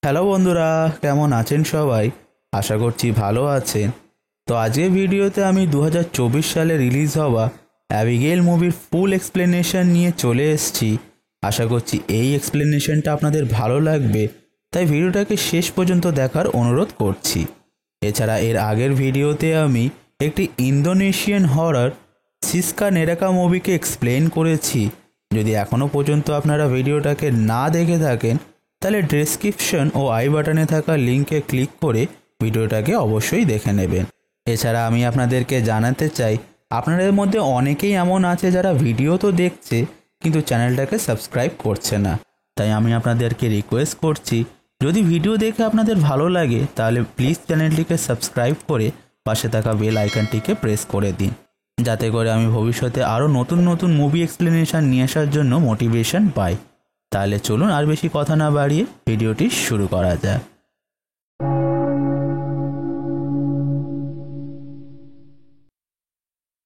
Hello বন্ধুরা, কেমন আছেন সবাই? আশা করছি ভালো আছেন। তো আজকের ভিডিওতে আমি 2024 সালে রিলিজ হওয়া অ্যাবিগেল মুভির ফুল এক্সপ্লেনেশন নিয়ে চলে এসেছি। আশা করছি এই এক্সপ্লেনেশনটা আপনাদের ভালো লাগবে, তাই ভিডিওটাকে শেষ পর্যন্ত দেখার অনুরোধ করছি। এছাড়া এর আগের ভিডিওতে আমি একটি ইন্দোনেশিয়ান হরর সিস্কা নেরাকা মুভিকে এক্সপ্লেন করেছি। যদি এখনও পর্যন্ত আপনারা ভিডিওটাকে না দেখে থাকেন তাহলে ডেসক্রিপশন ও আই বাটনে থাকা লিঙ্কে ক্লিক করে ভিডিওটাকে অবশ্যই দেখে নেবেন। এছাড়া আমি আপনাদেরকে জানাতে চাই, আপনাদের মধ্যে অনেকেই এমন আছে যারা ভিডিও তো দেখছে কিন্তু চ্যানেলটাকে সাবস্ক্রাইব করছে না। তাই আমি আপনাদেরকে রিকোয়েস্ট করছি, যদি ভিডিও দেখে আপনাদের ভালো লাগে তাহলে প্লিজ চ্যানেলটিকে সাবস্ক্রাইব করে পাশে থাকা বেল আইকনটিকে প্রেস করে দিন, যাতে করে আমি ভবিষ্যতে আরও নতুন নতুন মুভি এক্সপ্লেনেশন নিয়ে আসার জন্য মোটিভেশন পাই। তাহলে চলুন আর বেশি কথা না বাড়িয়ে ভিডিওটি শুরু করা যাক।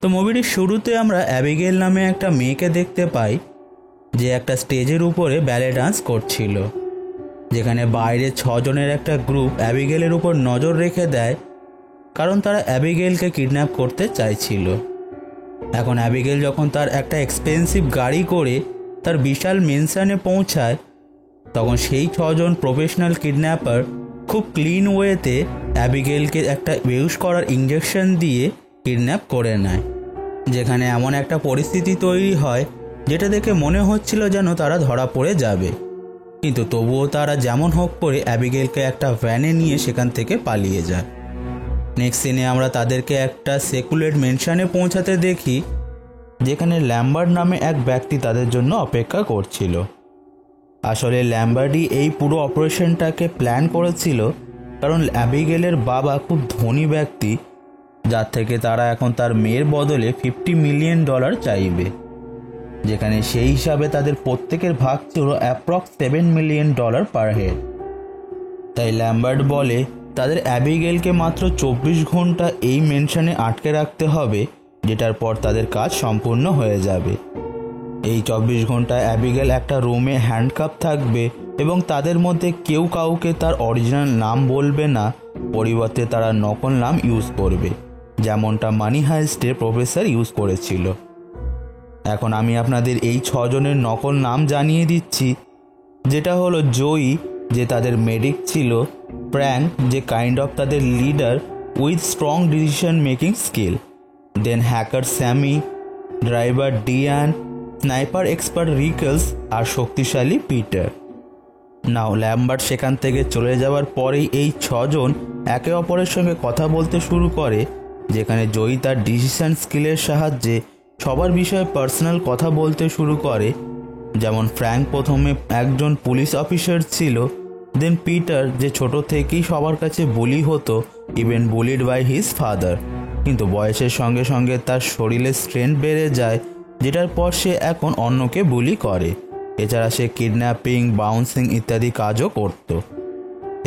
তো মুভিটির শুরুতে আমরা অ্যাবিগেল নামে একটা মেয়েকে দেখতে পাই, যে একটা স্টেজের উপরে ব্যালে ডান্স করছিল, যেখানে বাইরে 6 জনের একটা গ্রুপ অ্যাবিগেলের উপর নজর রেখে দেয়, কারণ তারা অ্যাবিগেলকে কিডন্যাপ করতে চাইছিল। এখন অ্যাবিগেল যখন তার একটা এক্সপেন্সিভ গাড়ি করে তার বিশাল মেনশনে পৌঁছায়, তখন সেই 6 জন প্রফেশনাল কিডন্যাপার খুব ক্লিন ওয়েতে অ্যাবিগেলকে একটা বেহুশ করার ইঞ্জেকশন দিয়ে কিডন্যাপ করে নেয়। যেখানে এমন একটা পরিস্থিতি তৈরি হয় যেটা দেখে মনে হচ্ছিল যেন তারা ধরা পড়ে যাবে, কিন্তু তবুও তারা যেমন হোক করে অ্যাবিগেলকে একটা ভ্যানে নিয়ে সেখান থেকে পালিয়ে যায়। নেক্সট সিনে আমরা তাদেরকে একটা সেকুলেট মেনশনে পৌঁছাতে দেখি, যেখানে ল্যাম্বার্ট নামে এক ব্যক্তি তাদের জন্য অপেক্ষা করছিল। আসলে ল্যাম্বার্টই এই পুরো অপারেশনটাকে প্ল্যান করেছিল, কারণ অ্যাবিগেলের বাবা খুব ধনী ব্যক্তি, যার থেকে তারা এখন তার মেয়ের বদলে $50 মিলিয়ন চাইবে, যেখানে সেই হিসাবে তাদের প্রত্যেকের ভাগ ছিল অ্যাপ্রক্স $7 মিলিয়ন পার হেড। তাই ল্যাম্বার্ট বলে তাদের অ্যাবিগেলকে মাত্র 24 ঘন্টা এই মেনশনে আটকে রাখতে হবে, যেটার পর তাদের কাজ সম্পূর্ণ হয়ে যাবে। এই 24 ঘন্টায় অ্যাবিগেল একটা রুমে হ্যান্ডকাপ থাকবে এবং তাদের মধ্যে কেউ কাউকে তার অরিজিনাল নাম বলবে না, পরিবর্তে তারা নকল নাম ইউজ করবে, যেমনটা মানি হাইস্টের প্রফেসর ইউজ করেছিল। এখন আমি আপনাদের এই 6 জনের নকল নাম জানিয়ে দিচ্ছি, যেটা হলো জয়ী, যে তাদের মেডিক ছিল, ফ্র্যাঙ্ক, যে কাইন্ড অফ তাদের leader with strong decision making skill, then hacker Sammy, driver Dean, sniper expert রিকলস আর শক্তিশালী পিটার। নাও ল্যাম্বার্ট সেখান থেকে চলে যাওয়ার পরেই এই 6 জন একে অপরের সঙ্গে কথা বলতে শুরু করে, যেখানে জয়ী তার ডিসিশন স্কিলের সাহায্যে সবার বিষয়ে পার্সোনাল কথা বলতে শুরু করে। যেমন ফ্র্যাঙ্ক প্রথমে একজন পুলিশ অফিসার ছিল, দেন পিটার, যে ছোট থেকেই সবার কাছে বুলি হতো, even bullied by his father, কিন্তু বয়সের সঙ্গে সঙ্গে তার শরীরের স্ট্রেংথ বেড়ে যায়, যেটার পর সে এখন অন্যকে বুলি করে। এছাড়া সে কিডন্যাপিং, বাউন্সিং ইত্যাদি কাজও করত।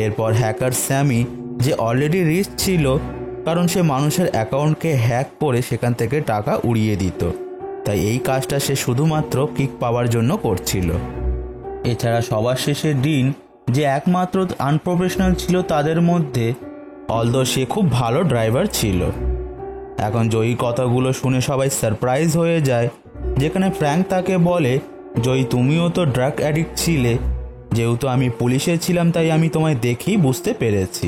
এরপর হ্যাকার স্যামি, যে অলরেডি রিচ ছিল, কারণ সে মানুষের অ্যাকাউন্টকে হ্যাক করে সেখান থেকে টাকা উড়িয়ে দিত, তাই এই কাজটা সে শুধুমাত্র কিক পাওয়ার জন্য করছিল। এছাড়া সবার শেষে ডিন, যে একমাত্র আনপ্রফেশনাল ছিল তাদের মধ্যে, অলদো সে খুব ভালো ড্রাইভার ছিল। এখন জয়ী কথাগুলো শুনে সবাই সারপ্রাইজ হয়ে যায়, যেখানে ফ্র্যাঙ্ক তাকে বলে, জয়ী তুমিও তো ড্রাগ অ্যাডিক্ট ছিলে, যেহেতু আমি পুলিশে ছিলাম তাই আমি তোমায় দেখেই বুঝতে পেরেছি,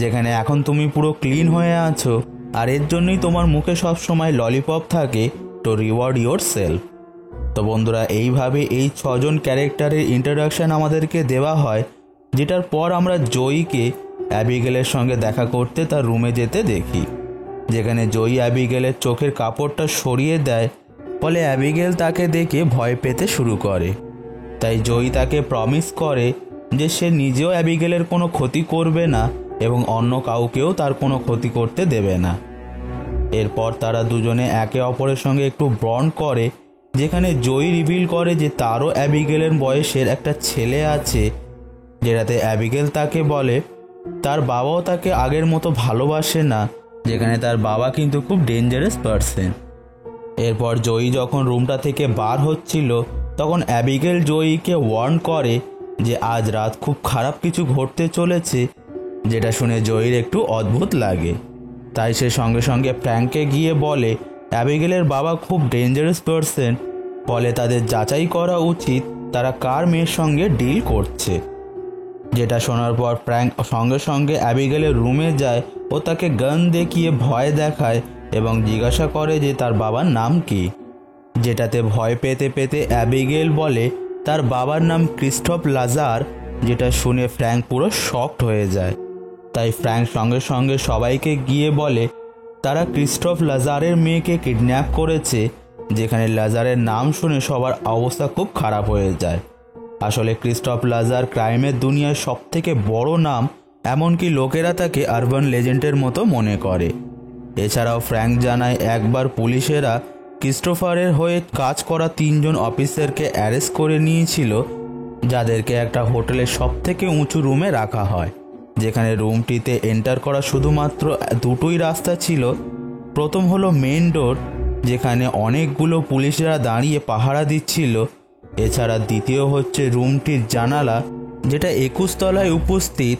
যেখানে এখন তুমি পুরো ক্লিন হয়ে আছো, আর এর জন্যই তোমার মুখে সবসময় ললিপপ থাকে, টু রিওয়ার্ড ইয়োর সেলফ। তো বন্ধুরা, এইভাবে এই 6 জন ক্যারেক্টারের ইন্ট্রোডাকশন আমাদেরকে দেওয়া হয়, যেটার পর আমরা জয়ীকে অ্যাবিগেলের সঙ্গে দেখা করতে তার রুমে যেতে দেখি, যেখানে জয়ী অ্যাবিগেলের চোখের কাপড়টা সরিয়ে দেয়, ফলে অ্যাবিগেল তাকে দেখে ভয় পেতে শুরু করে। তাই জয়ী তাকে প্রমিস করে যে সে নিজেও অ্যাবিগেলের কোনো ক্ষতি করবে না এবং অন্য কাউকেও তার কোনো ক্ষতি করতে দেবে না। এরপর তারা দুজনে একে অপরের সঙ্গে একটু বন্ড করে, যেখানে জয়ী রিভিল করে যে তারও অ্যাবিগেলের বয়সের একটা ছেলে আছে, যেটাতে অ্যাবিগেল তাকে বলে তার বাবাও তাকে আগের মতো ভালোবাসে না, যেখানে তার বাবা কিন্তু খুব ডেঞ্জারাস পারসন। এরপর জয়ী যখন রুমটা থেকে বার হচ্ছিল, তখন অ্যাবিগেল জয়ীকে ওয়ার্ন করে যে আজ রাত খুব খারাপ কিছু ঘটতে চলেছে, যেটা শুনে জয়ীর একটু অদ্ভুত লাগে। তাই সে সঙ্গে সঙ্গে ফ্র্যাঙ্ককে গিয়ে বলে অ্যাবিগেলের বাবা খুব ডেঞ্জারাস পারসন, ফলে তাদের যাচাই করা উচিত তারা কার মেয়ের সঙ্গে ডিল করছে। যেটা শোনার পর ফ্র্যাঙ্ক সঙ্গে সঙ্গে অ্যাবিগেলের রুমে যায় ও তাকে গান দেখিয়ে ভয় দেখায় এবং জিজ্ঞাসা করে যে তার বাবার নাম কি। যেটাতে ভয় পেতে পেতে অ্যাবিগেল বলে তার বাবার নাম ক্রিস্টোফ লাজার, যেটা শুনে ফ্র্যাঙ্ক পুরো শকড হয়ে যায়। তাই ফ্র্যাঙ্ক সঙ্গে সঙ্গে সবাইকে গিয়ে বলে তারা ক্রিস্টোফ লাজারের মেয়েকে কিডন্যাপ করেছে, যেখানে লাজারের নাম শুনে সবার অবস্থা খুব খারাপ হয়ে যায়। আসলে ক্রিস্টোফ লাজার ক্রাইমের দুনিয়ার সবথেকে বড় নাম, এমনকি লোকেরা তাকে আরবান লেজেন্ডের মতো মনে করে। এছাড়াও ফ্র্যাঙ্ক জানায় একবার পুলিশেরা ক্রিস্টোফারের হয়ে কাজ করা 3 জন অফিসারকে অ্যারেস্ট করে নিয়েছিল, যাদেরকে একটা হোটেলের সবথেকে উঁচু রুমে রাখা হয়, যেখানে রুমটিতে এন্টার করা শুধুমাত্র দুটোই রাস্তা ছিল। প্রথম হলো মেন ডোর, যেখানে অনেকগুলো পুলিশরা দাঁড়িয়ে পাহারা দিচ্ছিল। এছাড়া দ্বিতীয় হচ্ছে রুমটির জানালা, যেটা 21 তলায় উপস্থিত,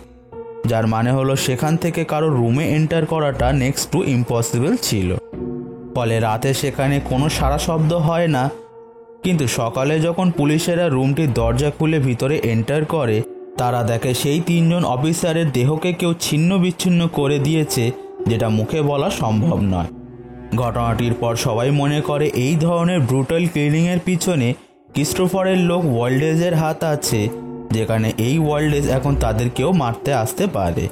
যার মানে হলো সেখান থেকে কারো রুমে এন্টার করাটা নেক্সট টু ইম্পসিবল ছিল। ফলে রাতে সেখানে কোনো সারা শব্দ হয় না, কিন্তু সকালে যখন পুলিশেরা রুমটির দরজা খুলে ভিতরে এন্টার করে, তারা দেখে সেই 3 জন অফিসারের দেহকে কেউ ছিন্ন বিচ্ছিন্ন করে দিয়েছে, যেটা মুখে বলা সম্ভব নয়। ঘটনাটির পর সবাই মনে করে এই ধরনের ব্রুটাল কিলিংয়ের পিছনে ক্রিস্টোফারের লোক ওয়াল্ডেজের হাত আছে, যেখানে এই ওয়াল্ডেজ এখন তাদেরকেও মারতে আসতে পারে।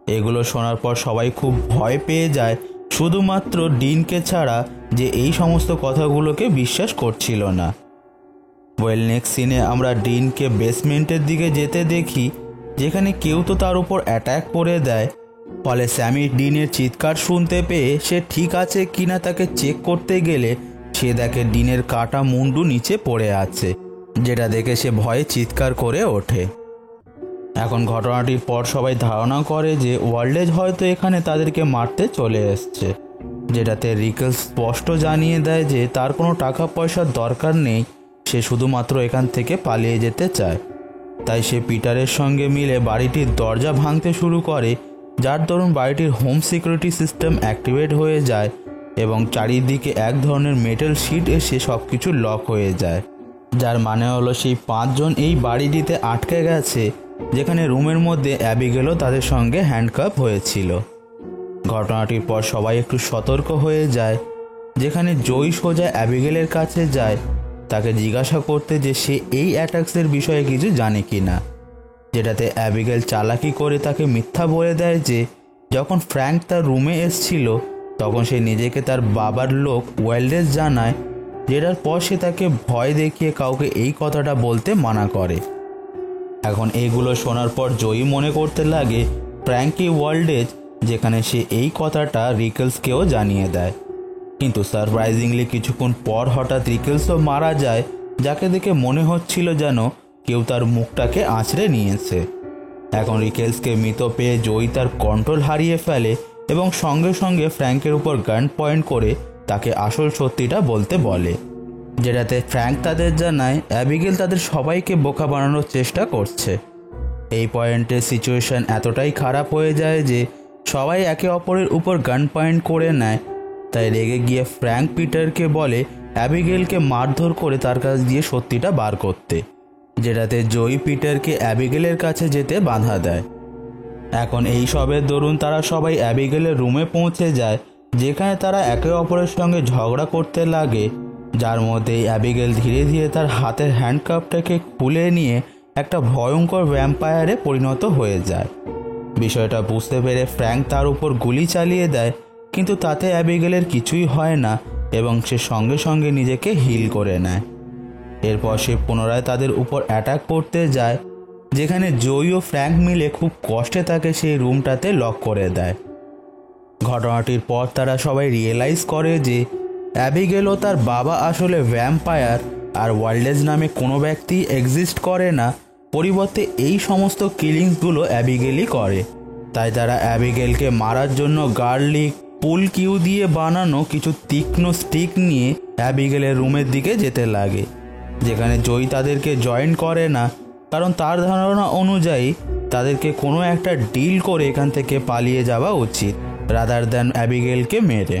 এগুলো শোনার পর সবাই খুব ভয় পেয়ে যায়, শুধুমাত্র ডিনকে ছাড়া, যে এই সমস্ত কথাগুলোকে বিশ্বাস করছিল না। নেক্সট সিনে আমরা ডিনকে বেসমেন্টের দিকে যেতে দেখি, যেখানে কেউ তো তার উপর অ্যাটাক করে দেয়। ফলে স্যামি ডিনের চিৎকার শুনতে পেয়ে সে ঠিক আছে কিনা তাকে চেক করতে গেলে সে দেখে ডিনের কাটা মুন্ডু নিচে পড়ে আছে, যেটা দেখে সে ভয়ে চিৎকার করে ওঠে। এখন ঘটনাটির পর সবাই ধারণা করে যে ওয়াল্ডেজ হয়তো এখানে তাদেরকে মারতে চলে এসছে, যেটাতে রিকেল স্পষ্ট জানিয়ে দেয় যে তার কোনো টাকা পয়সার দরকার নেই, সে শুধুমাত্র এখান থেকে পালিয়ে যেতে চায়। তাই সে পিটারের সঙ্গে মিলে বাড়িটির দরজা ভাঙতে শুরু করে, যার দরুন বাড়িটির হোম সিকিউরিটি সিস্টেম অ্যাক্টিভেট হয়ে যায় এবং চারিদিকে এক ধরনের মেটাল শিট এসে সব কিছু লক হয়ে যায়, যার মানে হলো সেই 5 জন এই বাড়িটিতে আটকে গেছে, যেখানে রুমের মধ্যে অ্যাবিগেলও তাদের সঙ্গে হ্যান্ডকাপ হয়েছিল। ঘটনাটির পর সবাই একটু সতর্ক হয়ে যায়, যেখানে জয়ী সোজা অ্যাবিগেলের কাছে যায় তাকে জিজ্ঞাসা করতে যে সে এই অ্যাটাক্সের বিষয়ে কিছু জানে কি না। যেটাতে অ্যাবিগেল চালাকি করে তাকে মিথ্যা বলে দেয় যে যখন ফ্র্যাঙ্ক তার রুমে এসেছিল তখন সে নিজেকে তার বাবার লোক ওয়াল্ডেজ জানায়, যেটার পর সে তাকে ভয় দেখিয়ে কাউকে এই কথাটা বলতে মানা করে। এখন এইগুলো শোনার পর জয়ী মনে করতে লাগে ফ্র্যাঙ্কি ওয়াল্ডেজ, যেখানে সে এই কথাটা রিকেলসকেও জানিয়ে দেয়। কিন্তু সারপ্রাইজিংলি কিছুক্ষণ পর হঠাৎ রিকেলসও মারা যায়, যাকে দেখে মনে হচ্ছিল যেন কেউ তার মুখটাকে আঁচড়ে নিয়েছে। এখন রিকেলসকে মৃত পেয়ে জয়ী তার কন্ট্রোল হারিয়ে ফেলে এবং সঙ্গে সঙ্গে ফ্র্যাঙ্কের উপর গান পয়েন্ট করে তাকে আসল সত্যিটা বলতে বলে, যেটাতে ফ্র্যাঙ্ক তাদের জানায় অ্যাবিগেল তাদের সবাইকে বোকা বানানোর চেষ্টা করছে। এই পয়েন্টে সিচুয়েশন এতটাই খারাপ হয়ে যায় যে সবাই একে অপরের উপর গান পয়েন্ট করে নেয়। তাই রেগে গিয়ে ফ্র্যাঙ্ক পিটারকে বলে অ্যাবিগেলকে মারধর করে তার কাছ দিয়ে সত্যিটা বার করতে, যেটাতে জয়ী পিটারকে অ্যাবিগেলের কাছে যেতে বাধা দেয়। এখন এই সবের দরুন তারা সবাই অ্যাবিগেলের রুমে পৌঁছে যায়, যেখানে তারা একে অপরের সঙ্গে ঝগড়া করতে লাগে, যার মধ্যে অ্যাবিগেল ধীরে ধীরে তার হাতের হ্যান্ডকাপটাকে খুলে নিয়ে একটা ভয়ঙ্কর ভ্যাম্পায়ারে পরিণত হয়ে যায়। বিষয়টা বুঝতে পেরে ফ্র্যাঙ্ক তার উপর গুলি চালিয়ে দেয়, কিন্তু তাতে অ্যাবিগেলের কিছুই হয় না এবং সে সঙ্গে সঙ্গে নিজেকে হিল করে নেয়। এরপর সে পুনরায় তাদের উপর অ্যাটাক করতে যায়, যেখানে জয়ী ও ফ্র্যাঙ্ক মিলে খুব কষ্টে তাকে সেই রুমটাতে লক করে দেয়। ঘটনাটির পর তারা সবাই রিয়েলাইজ করে যে অ্যাবিগেল ও তার বাবা আসলে ভ্যাম্পায়ার, আর ওয়াল্ডেজ নামে কোনো ব্যক্তি এক্সিস্ট করে না, পরিবর্তে এই সমস্ত কিলিংসগুলো অ্যাবিগেলই করে। তাই তারা অ্যাবিগেলকে মারার জন্য গার্লিক পুল কিউ দিয়ে বানানো কিছু তীক্ষ্ণ স্টিক নিয়ে অ্যাবিগেলের রুমের দিকে যেতে লাগে, যেখানে জয়ী তাদেরকে জয়েন করে না কারণ তার ধারণা অনুযায়ী তাদেরকে কোনো একটা ডিল করে এখান থেকে পালিয়ে যাওয়া উচিত রাদার দ্যান অ্যাবিগেলকে মেরে।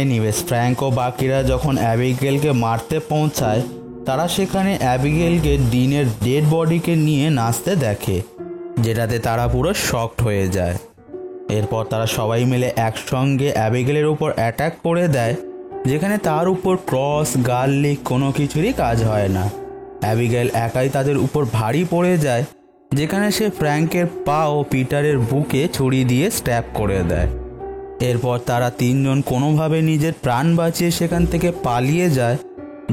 এনিওয়েজ ফ্র্যাঙ্ক ও বাকিরা যখন অ্যাবিগেলকে মারতে পৌঁছায়, তারা সেখানে অ্যাবিগেলকে ডিনের ডেড বডিকে নিয়ে নাচতে দেখে, যেটাতে তারা পুরো শকড হয়ে যায়। এরপর তারা সবাই মিলে একসঙ্গে অ্যাবিগেলের উপর অ্যাটাক করে দেয়, যেখানে তার উপর ক্রস গার্লিক কোনো কিছুরই কাজ হয় না। অ্যাবিগেল একাই তাদের উপর ভারী পড়ে যায়, যেখানে সে ফ্র্যাঙ্কের পা ও পিটারের বুকে ছুরি দিয়ে স্ট্যাব করে দেয়। এরপর তারা তিনজন কোনোভাবে নিজের প্রাণ বাঁচিয়ে সেখান থেকে পালিয়ে যায়,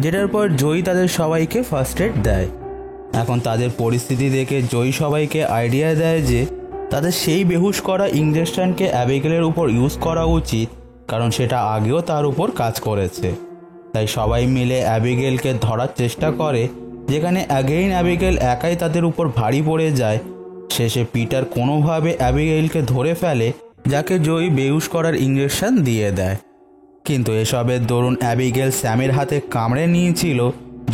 যেটার পর জয়ী তাদের সবাইকে ফার্স্ট এড দেয়। এখন তাদের পরিস্থিতি দেখে জয়ী সবাইকে আইডিয়া দেয় যে তাদের সেই বেহুশ করা ইঞ্জেকশনকে অ্যাবিগেলের উপর ইউজ করা উচিত, কারণ সেটা আগেও তার উপর কাজ করেছে। তাই সবাই মিলে অ্যাবিগেলকে ধরার চেষ্টা করে, যেখানে অ্যাগেইন অ্যাবিগেল একাই তাদের উপর ভারী পড়ে যায়। শেষে পিটার কোনোভাবে অ্যাবিগেলকে ধরে ফেলে, যাকে জয়ী বেহুশ করার ইঞ্জেকশন দিয়ে দেয়। কিন্তু এসবের দরুন অ্যাবিগেল স্যামের হাতে কামড়ে নিয়েছিল,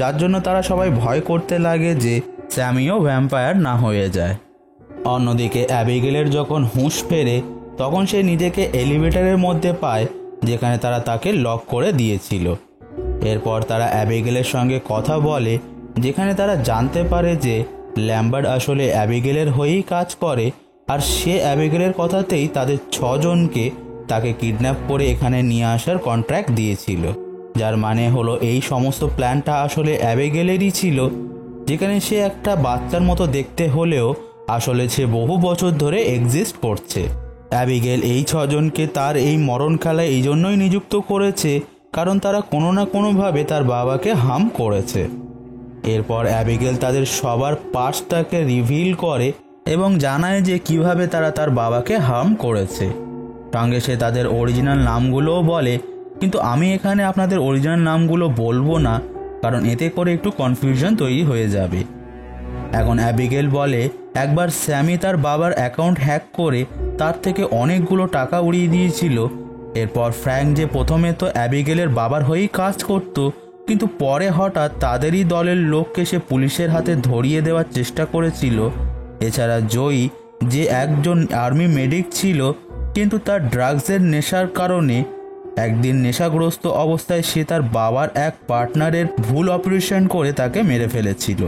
যার জন্য তারা সবাই ভয় করতে লাগে যে স্যামিও ভ্যাম্পায়ার না হয়ে যায়। অন্যদিকে অ্যাবিগেলের যখন হুঁশ ফেরে, তখন সে নিজেকে এলিভেটরের মধ্যে পায়, যেখানে তারা তাকে লক করে দিয়েছিল। এরপর তারা অ্যাবিগেলের সঙ্গে কথা বলে, যেখানে তারা জানতে পারে যে ল্যাম্বার্ট আসলে অ্যাবিগেলের হয়েই কাজ করে, আর সে অ্যাবিগেলের কথাতেই তাদের 6 জনকে তাকে কিডন্যাপ করে এখানে নিয়ে আসার কন্ট্রাক্ট দিয়েছিল, যার মানে হলো এই সমস্ত প্ল্যানটা আসলে অ্যাবিগেলেরই ছিল, যেখানে সে একটা বাচ্চার মতো দেখতে হলেও আসলে সে বহু বছর ধরে এক্সিস্ট করছে। অ্যাবিগেল এই 6 জনকে তার এই মরণ খেলায় এই জন্যই নিযুক্ত করেছে, কারণ তারা কোনো না কোনোভাবে তার বাবাকে হার্ম করেছে। এরপর অ্যাবিগেল তাদের সবার পাস্টটাকে রিভিল করে এবং জানায় যে কিভাবে তারা তার বাবাকে হার্ম করেছে। সঙ্গে সে তাদের অরিজিনাল নামগুলোও বলে, কিন্তু আমি এখানে আপনাদের অরিজিনাল নামগুলো বলবো না, কারণ এতে করে একটু কনফিউশন তৈরি হয়ে যাবে। এখন অ্যাবিগেল বলে একবার স্যামি তার বাবার অ্যাকাউন্ট হ্যাক করে তার থেকে অনেকগুলো টাকা উড়িয়ে দিয়েছিল। এরপর ফ্র্যাঙ্ক যে প্রথমে তো অ্যাবিগেলের বাবার হয়েই কাজ করত, কিন্তু পরে হঠাৎ তাদেরই দলের লোককে সে পুলিশের হাতে ধরিয়ে দেওয়ার চেষ্টা করেছিল। এছাড়া জয়ী যে একজন আর্মি মেডিক ছিল, কিন্তু তার ড্রাগসের নেশার কারণে একদিন নেশাগ্রস্ত অবস্থায় সে তার বাবার এক পার্টনারের ভুল অপারেশন করে তাকে মেরে ফেলেছিল।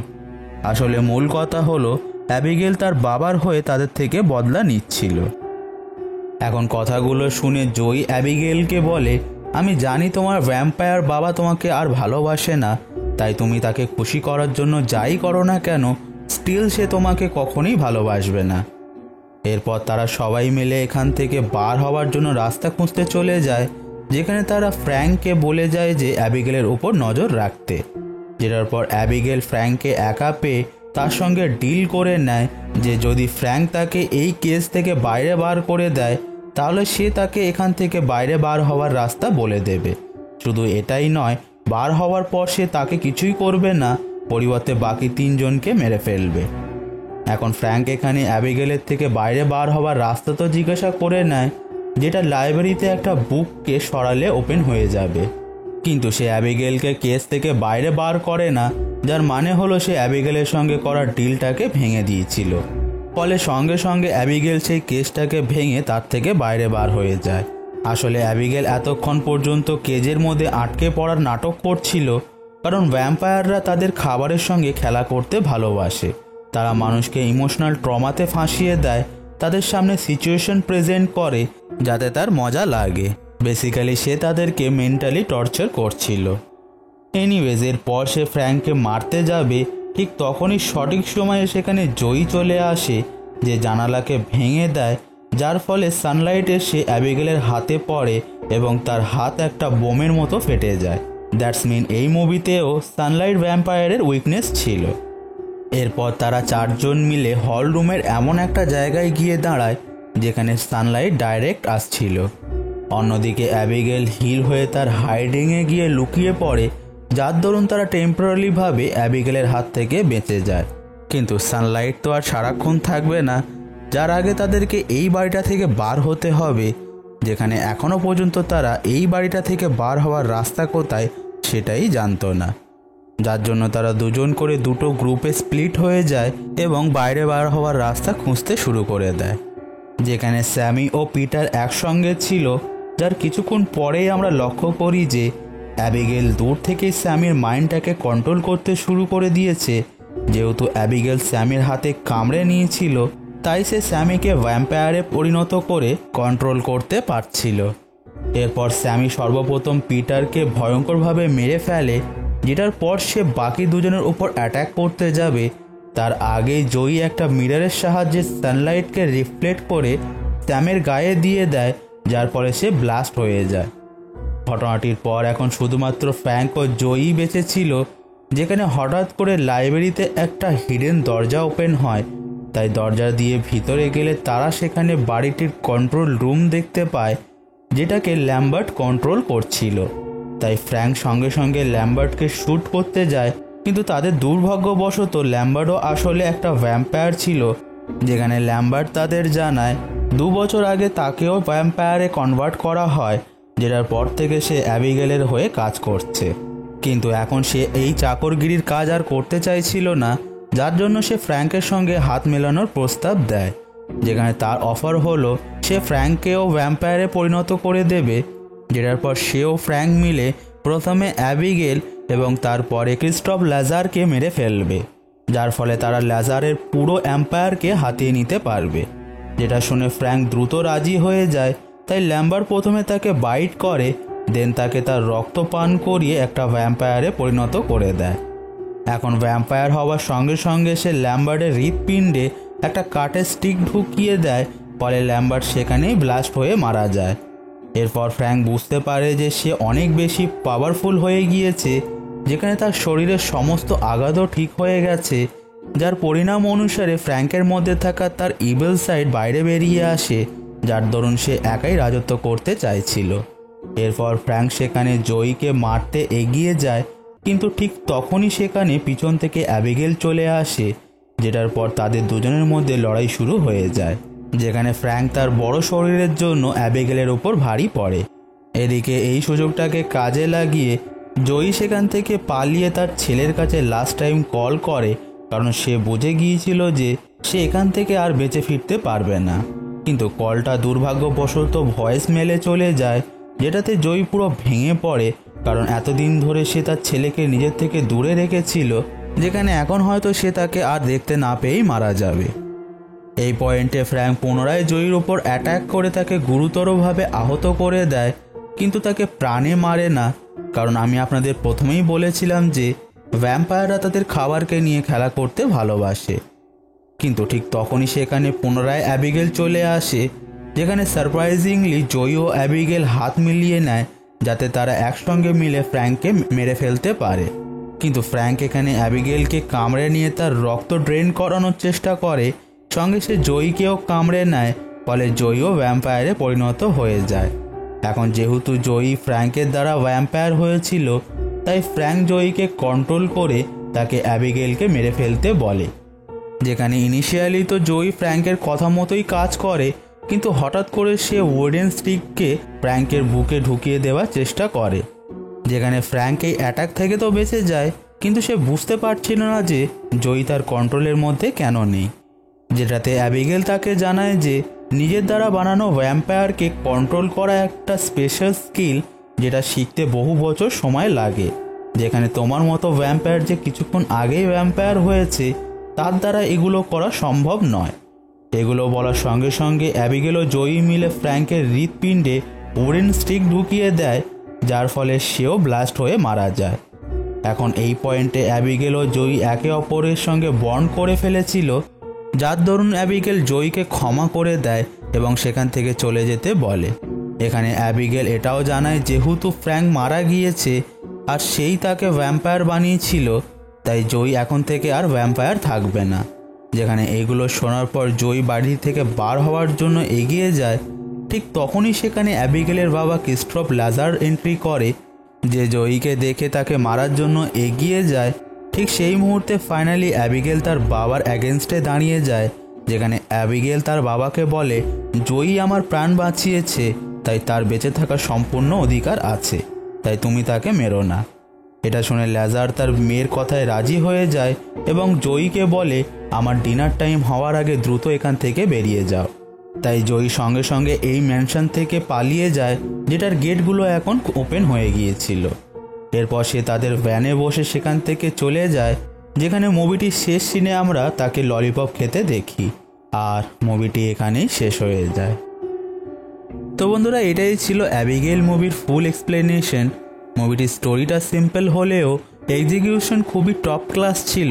আসলে মূল কথা হলো অ্যাবিগেল তার বাবার হয়ে তাদের থেকে বদলা নিচ্ছিল। এখন কথাগুলো শুনে জয়ী অ্যাবিগেলকে বলে, আমি জানি তোমার ভ্যাম্পায়ার বাবা তোমাকে আর ভালোবাসে না, তাই তুমি তাকে খুশি করার জন্য যাই করো না কেন, স্টিল সে তোমাকে কখনোই ভালোবাসবে না। এরপর তারা সবাই মিলে এখান থেকে বার হওয়ার জন্য রাস্তা খুঁজতে চলে যায়, যেখানে তারা ফ্র্যাঙ্ককে বলে যায় যে অ্যাবিগেলের উপর নজর রাখতে। যেটার পর অ্যাবিগেল ফ্র্যাঙ্ককে একা পেয়ে তার সঙ্গে ডিল করে নেয় যে যদি ফ্র্যাঙ্ক তাকে এই কেস থেকে বাইরে বার করে দেয়, তাহলে সে তাকে এখান থেকে বাইরে বার হওয়ার রাস্তা বলে দেবে। শুধু এটাই নয়, বার হওয়ার পর সে তাকে কিছুই করবে না, পরিবর্তে বাকি 3 জনকে মেরে ফেলবে। এখন ফ্র্যাঙ্ক এখানে অ্যাবিগেলের থেকে বাইরে বার হওয়ার রাস্তা তো জিজ্ঞাসা করে নেয়, যেটা লাইব্রেরিতে একটা বুককে সরালে ওপেন হয়ে যাবে, কিন্তু সে অ্যাবিগেলকে কেস থেকে বাইরে বার করে না, যার মানে হলো সে অ্যাবিগেলের সঙ্গে করা ডিলটাকে ভেঙে দিয়েছিল। ফলে সঙ্গে সঙ্গে অ্যাবিগেল সেই কেসটাকে ভেঙে তার থেকে বাইরে বার হয়ে যায়। আসলে অ্যাবিগেল এতক্ষণ পর্যন্ত কেজের মধ্যে আটকে পড়ার নাটক করছিল, কারণ ভ্যাম্পায়াররা তাদের খাবারের সঙ্গে খেলা করতে ভালোবাসে। তারা মানুষকে ইমোশনাল ট্রমাতে ফাঁসিয়ে দেয়, তাদের সামনে সিচুয়েশন প্রেজেন্ট করে যাতে তার মজা লাগে। বেসিক্যালি সে তাদেরকে মেন্টালি টর্চার করছিল। এনিওয়েজ এরপর সে ফ্র্যাঙ্ককে মারতে যাবে, ঠিক তখনই সঠিক সময়ে সেখানে জয়ী চলে আসে, যে জানালাকে ভেঙে দেয়, যার ফলে সানলাইট এসে অ্যাবিগেলের হাতে পড়ে এবং তার হাত একটা বোমের মতো ফেটে যায়। দ্যাটস মিন এই মুভিতেও সানলাইট ভ্যাম্পায়ারের উইকনেস ছিল। এরপর তারা 4 জন মিলে হল রুমের এমন একটা জায়গায় গিয়ে দাঁড়ায় যেখানে সানলাইট ডাইরেক্ট আসছিল। অন্যদিকে অ্যাবিগেল হিল হয়ে তার হাইডিংয়ে গিয়ে লুকিয়ে পড়ে, যার দরুন তারা টেম্পোরারিভাবে অ্যাবিগেলের হাত থেকে বেঁচে যায়। কিন্তু সানলাইট তো আর সারাক্ষণ থাকবে না, যার আগে তাদেরকে এই বাড়িটা থেকে বার হতে হবে, যেখানে এখনো পর্যন্ত তারা এই বাড়িটা থেকে বার হওয়ার রাস্তা কোথায় সেটাই জানতো না। যার জন্য তারা দুজন করে দুটো গ্রুপে স্প্লিট হয়ে যায় এবং বাইরে বার হওয়ার রাস্তা খুঁজতে শুরু করে দেয়। যেখানে স্যামি ও পিটার একসঙ্গে ছিল, যার কিছুক্ষণ পরেই আমরা লক্ষ্য করি যে অ্যাবিগেল দূর থেকেই স্যামির মাইন্ডটাকে কন্ট্রোল করতে শুরু করে দিয়েছে। যেহেতু অ্যাবিগেল স্যামির হাতে কামড়ে নিয়েছিল, তাই সে স্যামিকে ভ্যাম্পায়ারে পরিণত করে কন্ট্রোল করতে পারছিল। এরপর স্যামি সর্বপ্রথম পিটারকে ভয়ঙ্করভাবে মেরে ফেলে, যেটার পর সে বাকি দুজনের উপর অ্যাটাক করতে যাবে তার আগেই জয়ী একটা মিররের সাহায্যে সানলাইটকে রিফ্লেক্ট করে স্যামের গায়ে দিয়ে দেয়, যার ফলে সে ব্লাস্ট হয়ে যায়। ঘটনাটির পর এখন শুধুমাত্র ফ্র্যাঙ্ক ও জয়ী বেঁচে ছিল, যেখানে হঠাৎ করে লাইব্রেরিতে একটা হিডেন দরজা ওপেন হয়। তাই দরজা দিয়ে ভিতরে গেলে তারা সেখানে বাড়িটির কন্ট্রোল রুম দেখতে পায়, যেটাকে ল্যাম্বার্ট কন্ট্রোল করছিল। তাই ফ্র্যাঙ্ক সঙ্গে সঙ্গে ল্যাম্বার্টকে শ্যুট করতে যায়, কিন্তু তাদের দুর্ভাগ্যবশত ল্যাম্বার্টও আসলে একটা ভ্যাম্পায়ার ছিল। যেখানে ল্যাম্বার্ট তাদের জানায় 2 বছর আগে তাকেও ভ্যাম্পায়ারে কনভার্ট করা হয়, যেটার পর থেকে সে অ্যাবিগেলের হয়ে কাজ করছে। কিন্তু এখন সে এই চাকরগিরির কাজ আর করতে চাইছিল না, যার জন্য সে ফ্র্যাঙ্কের সঙ্গে হাত মেলানোর প্রস্তাব দেয়। যেখানে তার অফার হলো সে ফ্র্যাঙ্ককেও ভ্যাম্পায়ারে পরিণত করে দেবে, যেটার পর সেও ফ্র্যাঙ্ক মিলে প্রথমে অ্যাবিগেল এবং তারপরে ক্রিস্টফ ল্যাজারকে মেরে ফেলবে, যার ফলে তারা ল্যাজারের পুরো এম্পায়ারকে হাতিয়ে নিতে পারবে। যেটা শুনে ফ্র্যাঙ্ক দ্রুত রাজি হয়ে যায়। তাই ল্যাম্বার্ট প্রথমে তাকে বাইট করে, দেন তাকে তার রক্ত পান করিয়ে একটা ভ্যাম্পায়ারে পরিণত করে দেয়। এখন ভ্যাম্পায়ার হওয়ার সঙ্গে সঙ্গে সে ল্যাম্বার্টের হৃৎপিণ্ডে একটা কাঠের স্টিক ঢুকিয়ে দেয়, ফলে ল্যাম্বার্ট সেখানেই ব্লাস্ট হয়ে মারা যায়। এরপর ফ্র্যাঙ্ক বুঝতে পারে যে সে অনেক বেশি পাওয়ারফুল হয়ে গিয়েছে, যেখানে তার শরীরের সমস্ত আঘাতও ঠিক হয়ে গেছে, যার পরিণাম অনুসারে ফ্র্যাঙ্কের মধ্যে থাকা তার ইভিল সাইড বাইরে বেরিয়ে আসে, যার দরুন সে একাই রাজত্ব করতে চাইছিল। এরপর ফ্র্যাঙ্ক সেখানে জয়ীকে মারতে এগিয়ে যায়, কিন্তু ঠিক তখনই সেখানে পিছন থেকে অ্যাবিগেল চলে আসে, যেটার পর তাদের দুজনের মধ্যে লড়াই শুরু হয়ে যায়। যেখানে ফ্র্যাঙ্ক তার বড় শরীরের জন্য অ্যাবিগেলের ওপর ভারী পড়ে। এদিকে এই সুযোগটাকে কাজে লাগিয়ে জয়ী সেখান থেকে পালিয়ে তার ছেলের কাছে লাস্ট টাইম কল করে, কারণ সে বুঝে গিয়েছিল যে সে এখান থেকে আর বেঁচে ফিরতে পারবে না। কিন্তু কলটা দুর্ভাগ্যবশত ভয়েস মেলে চলে যায়, যেটাতে জয়ী পুরো ভেঙে পড়ে, কারণ এতদিন ধরে সে তার ছেলেকে নিজের থেকে দূরে রেখেছিল, যেখানে এখন হয়তো সে তাকে আর দেখতে না পেয়েই মারা যাবে। এই পয়েন্টে ফ্র্যাঙ্ক পুনরায় জয়ীর ওপর অ্যাটাক করে তাকে গুরুতরভাবে আহত করে দেয়, কিন্তু তাকে প্রাণে মারে না, কারণ আমি আপনাদের প্রথমেই বলেছিলাম যে ভ্যাম্পায়াররা তাদের খাবারকে নিয়ে খেলা করতে ভালোবাসে। কিন্তু ঠিক তখনই সেখানে পুনরায় অ্যাবিগেল চলে আসে, যেখানে সারপ্রাইজিংলি জয়ী ও অ্যাবিগেল হাত মিলিয়ে নেয়, যাতে তারা একসঙ্গে মিলে ফ্র্যাঙ্ককে মেরে ফেলতে পারে। কিন্তু ফ্র্যাঙ্ক এখানে অ্যাবিগেলকে কামড়ে নিয়ে তার রক্ত ড্রেন করানোর চেষ্টা করে, সঙ্গে সে জয়ীকেও কামড়ে নেয়, ফলে জয়ীও ভ্যাম্পায়ারে পরিণত হয়ে যায়। এখন যেহেতু জয়ী ফ্র্যাঙ্কের দ্বারা ভ্যাম্পায়ার হয়েছিল, তাই ফ্র্যাঙ্ক জয়ীকে কন্ট্রোল করে তাকে অ্যাবিগেলকে মেরে ফেলতে বলে। যেখানে ইনিশিয়ালি তো জয়ী ফ্র্যাঙ্কের কথা মতোই কাজ করে, কিন্তু হঠাৎ করে সে ওয়েডেন স্টিককে ফ্র্যাঙ্কের বুকে ঢুকিয়ে দেওয়ার চেষ্টা করে। যেখানে ফ্র্যাঙ্ক এই অ্যাটাক থেকে তো বেঁচে যায়, কিন্তু সে বুঝতে পারছিল না যে জয়ী তার কন্ট্রোলের মধ্যে কেন নেই। যেটাতে অ্যাবিগেল তাকে জানায় যে নিজের দ্বারা বানানো ভ্যাম্পায়ারকে কন্ট্রোল করা একটা স্পেশাল স্কিল, যেটা শিখতে বহু বছর সময় লাগে। যেখানে তোমার মতো ভ্যাম্পায়ার যে কিছুক্ষণ আগেই ভ্যাম্পায়ার হয়েছে, তার দ্বারা এগুলো করা সম্ভব নয়। এগুলো বলার সঙ্গে সঙ্গে অ্যাবিগেল ও জয়ী মিলে ফ্র্যাঙ্কের হৃৎপিণ্ডে ওরেন স্টিক ঢুকিয়ে দেয়, যার ফলে সেও ব্লাস্ট হয়ে মারা যায়। এখন এই পয়েন্টে অ্যাবিগেল ও জয়ী একে অপরের সঙ্গে বন্ড করে ফেলেছিল, যার দরুন অ্যাবিগেল জয়ীকে ক্ষমা করে দেয় এবং সেখান থেকে চলে যেতে বলে। এখানে অ্যাবিগেল এটাও জানায় যেহেতু ফ্র্যাঙ্ক মারা গিয়েছে আর সেই তাকে ভ্যাম্পায়ার বানিয়েছিল, তাই জয়ী এখন থেকে আর ভ্যাম্পায়ার থাকবে না। যেখানে এগুলো শোনার পর জয়ী বাড়ি থেকে বার হওয়ার জন্য এগিয়ে যায়, ঠিক তখনই সেখানে অ্যাবিগেলের বাবা ক্রিস্টফ ল্যাজার এন্ট্রি করে, যে জয়ীকে দেখে তাকে মারার জন্য এগিয়ে যায়। ঠিক সেই মুহূর্তে ফাইনালি অ্যাবিগেল তার বাবার অ্যাগেনস্টে দাঁড়িয়ে যায়, যেখানে অ্যাবিগেল তার বাবাকে বলে জয়ী আমার প্রাণ বাঁচিয়েছে, তাই তার বেঁচে থাকার সম্পূর্ণ অধিকার আছে, তাই তুমি তাকে মেরো না। এটা শুনে লেজার তার মেয়ের কথায় রাজি হয়ে যায় এবং জয়ীকে বলে আমার ডিনার টাইম হওয়ার আগে দ্রুত এখান থেকে বেরিয়ে যাও। তাই জয়ী সঙ্গে সঙ্গে এই ম্যানশন থেকে পালিয়ে যায়, যেটার গেটগুলো এখন ওপেন হয়ে গিয়েছিল। এরপর সে তাদের ভ্যানে বসে সেখান থেকে চলে যায়, যেখানে মুভিটির শেষ সিনে আমরা তাকে ললিপপ খেতে দেখি। আর মুভিটি এখানেই শেষ হয়ে যায়। তো বন্ধুরা, এটাই ছিল অ্যাবিগেল মুভির ফুল এক্সপ্লেনেশন। মুভিটির স্টোরিটা সিম্পল হলেও এক্সিকিউশন খুবই টপ ক্লাস ছিল,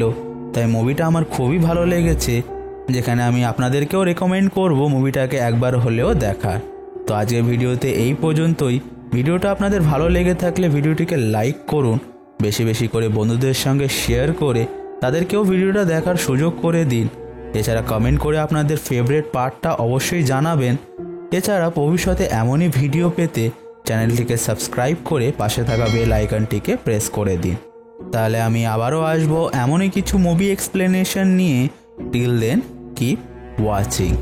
তাই মুভিটা আমার খুবই ভালো লেগেছে, যেখানে আমি আপনাদেরকেও রেকমেন্ড করব মুভিটাকে একবার হলেও দেখার। তো আজকের ভিডিওতে এই পর্যন্তই। ভিডিওটা আপনাদের ভালো লেগে থাকলে ভিডিওটিকে লাইক করুন, বেশি বেশি করে বন্ধুদের সঙ্গে শেয়ার করে তাদেরকেও ভিডিওটা দেখার সুযোগ করে দিন। এছাড়া কমেন্ট করে আপনাদের ফেভারিট পার্টটা অবশ্যই জানাবেন। এছাড়া ভবিষ্যতে এমনই ভিডিও পেতে চ্যানেলটিকে সাবস্ক্রাইব করে পাশে থাকা বেল আইকনটিকে প্রেস করে দিন। তাহলে আমি আবারও আসবো এমনই কিছু মুভি এক্সপ্লেনেশন নিয়ে। Till then, keep watching.